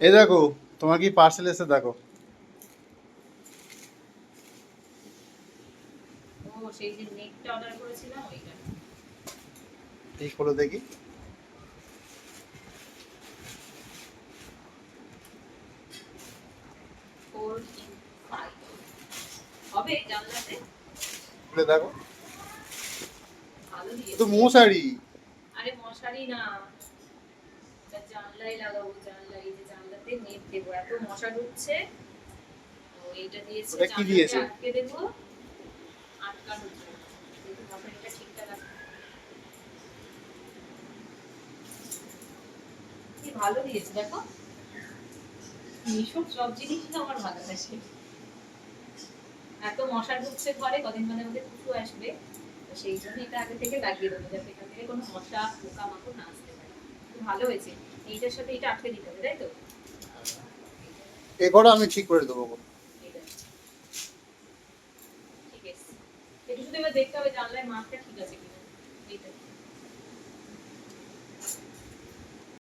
এই দেখো, তোমার কি পার্সেল এসে দেখো। ও সেই যে নেটটা অর্ডার করেছিলাম ওইটা। এই খোলো দেখি। ফোর ইন ফাইভ হবে জানলাতে। খুলে দেখো, ভালো তো দিয়েছে। মশারি। আরে মশারি না, এটা জানলায় লাগাবো, জানলা এই যে জানলাতে নেট দেবো, এত মশা ঢুকছে। তো এইটা দিয়েছে ওটা কি জানলাতে দিয়েছে? আটকে দেবো, আটকানোর জন্য। যেহেতু মশারিটা ঠিকঠাক আছে। কি ভালো দিয়েছে দেখো, মিশোর সব জিনিসই আমার ভালো লাগে। এত মশা ঢুকছে ঘরে, কদিন মানে আমাদের কুকুর আসবে, তো সেই জন্য এটা আগে থেকে লাগিয়ে দেবো যাতে এখান থেকে কোনো মশা পোকা মাকড় না আসতে পারে। খুব ভালো হয়েছে। এইটার সাথে এটা আটকে দিতে হবে তাই তো। এ করো, আমি ঠিক করে দেবো। এইটা ঠিক আছে, একটু শুধু এবার দেখতে হবে জানলায় মাপটা ঠিক আছে কিনা।